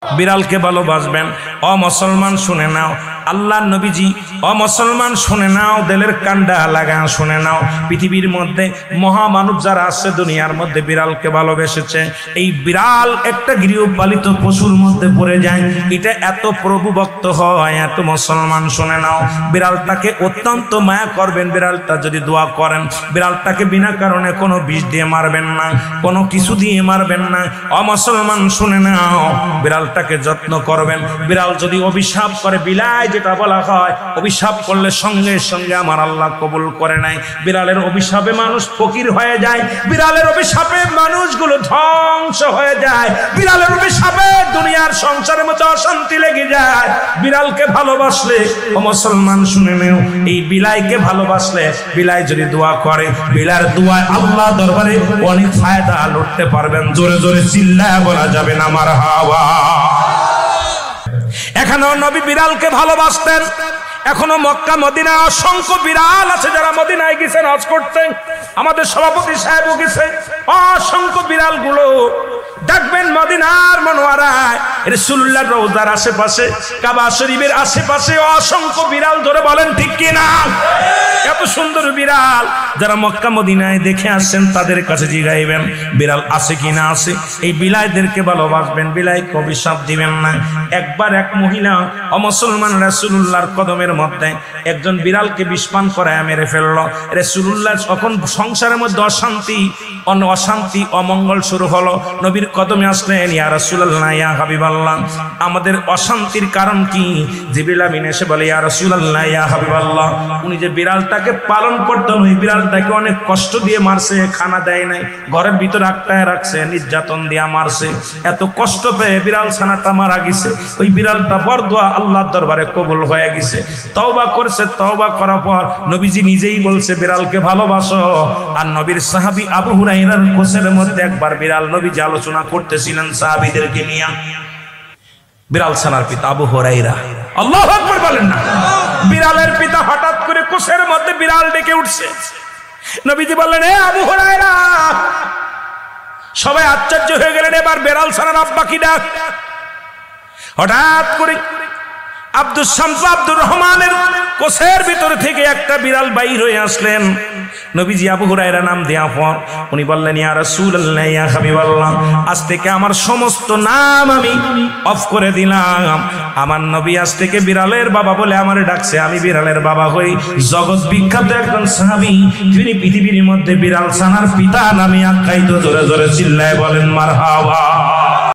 বিড়ালকে ভালোবাসবেন। ও মুসলমান শুনে নাও, আল্লাহর নবীজি, ও মুসলমান শুনে নাও, দিলের কান্ডা লাগা শুনে নাও, পৃথিবীর মধ্যে মহামানব যারা আছে দুনিয়ার মধ্যে বিড়ালকে ভালোবেসেছে। এই বিড়াল একটা গৃহপালিত পশুর মধ্যে পড়ে যায়, এটা এত প্রভুভক্ত হয়, এত মুসলমান শুনে নাও, বিড়ালটাকে অত্যন্ত মায়া করবেন। বিড়ালটা যদি দোয়া করেন, বিড়ালটাকে বিনা কারণে কোনো বিষ দিয়ে মারবেন না, কোনো কিছু দিয়ে মারবেন না। ও মুসলমান শুনে নাও, বিড়ালটাকে যত্ন করবেন। বিড়াল যদি অভিশাপ করে, বিলাই যেটা বলা হয়, অভিশাপ করলে সঙ্গে সঙ্গে আমার আল্লাহ কবুল করে নাই। বিড়ালের অভিশাপে মানুষ ফকির হয়ে যায়, বিড়ালের অভিশাপে মানুষগুলো ধ্বংস হয়ে যায়, বিড়ালের অভিশাপে দুনিয়ার সংসারের মধ্যে অশান্তি লেগে যায়। বিড়ালকে ভালোবাসলে, ও মুসলমান শুনে নেও, এই বিলাইকে ভালোবাসলে, বিলাই যদি দোয়া করে, বিলার দোয়ায় আল্লাহ দরবারে অনেক ফায়দা লুটতে পারবেন। জোরে জোরে চিল্লায় বলা যাবে না মারহাবা। এখানেও নবী বিড়ালকে ভালোবাসতেন। এখনো মক্কা মদিনায় অসংখ্য বিড়াল আছে যারা মদিনায় গেছেন হজ করতে, আমাদের সভাপতি সাহেবও গেছে। অসংখ্য বিড়াল গুলো দেখবেন মদিনার মনোয়ারায়, রাসূলুল্লাহর রওজার আশেপাশে, কাবা শরীফের আশেপাশে অসংখ্য বিড়াল। ধরে বলেন ঠিক কিনা? এত সুন্দর বিড়াল যারা মক্কা মদিনায় দেখে আসছেন তাদের কাছে জিগাইবেন বিড়াল আছে কিনা আছে। এই বিলাইদেরকে ভালোবাসবেন, বিলাইকে অভিশাপ দিবেন না। একবার এক মহিলা অমুসলমান রাসূলুল্লাহর কদমের মধ্যে একজন বিড়ালকে বিষপান করায় মেরে ফেললো। রাসূলুল্লাহ যখন সংসারের মধ্যে অশান্তি অমঙ্গল শুরু হলো, নবীর কদমে আসলেন, ইয়া রাসূলুল্লাহ, ইয়া হাবিবাল্লাহ, আমাদের অশান্তির কারণ কি? জিবরিল আমিন এসে বলে, ইয়া রাসূলুল্লাহ, ইয়া হাবিবাল্লাহ, উনি যে বিড়ালটাকে পালন করতেন, ওই বিড়ালটাকে অনেক কষ্ট দিয়ে মারছে, খানা দেয় নাই, ঘরের ভিতরে আটকায় রাখছে, নির্যাতন দিয়ে মারছে, এত কষ্ট পেয়ে বিড়াল ছানাটা মারা গেছে। ওই বিড়ালটা বরদোয়া আল্লাহর দরবারে কবুল হয়ে গেছে। তওবা করছে, তওবা করার পর নবীজি নিজেই বলছে বিড়ালকে ভালোবাসো। আর নবীর সাহাবী আবু হুরায়রার কোসের মধ্যে একবার বিড়াল নবীজি আলোচনা করতেছিলেন সাহাবীদেরকে নিয়ে। বিড়াল ছানার পিতা আবু হুরায়রা, আল্লাহু আকবার বলেন না। বিড়ালের পিতা হঠাৎ করে কোসের মধ্যে বিড়াল ডেকে উঠছে। নবীজি বললেন, এ আবু হুরায়রা। সবাই আশ্চর্য হয়ে গেলেন, এবার বিড়াল ছানার আব্বা কি ডাক। হঠাৎ করে আব্দুস শামস আব্দুর রহমানের কোসের ভিতর থেকে একটা বিড়াল বাইর হয়ে আসলেন। নবীজি আবু হুরায়রা নাম দেওয়ার পর উনি বললেন, ইয়া রাসূলুল্লাহ, ইয়া হাবিবাল্লাহ, আজ থেকে আমার সমস্ত নাম আমি অফ করে দিলাম। আমার নবী আজ থেকে বিড়ালের বাবা বলে আমারে ডাকছে, আমি বিড়ালের বাবা হই। জগৎ বিখ্যাত একজন সাহাবী, যিনি পৃথিবীর মধ্যে বিড়াল ছানার পিতা নামে আখ্যায়িত। জোরে জোরে চিল্লায় বলেন মারহাবা।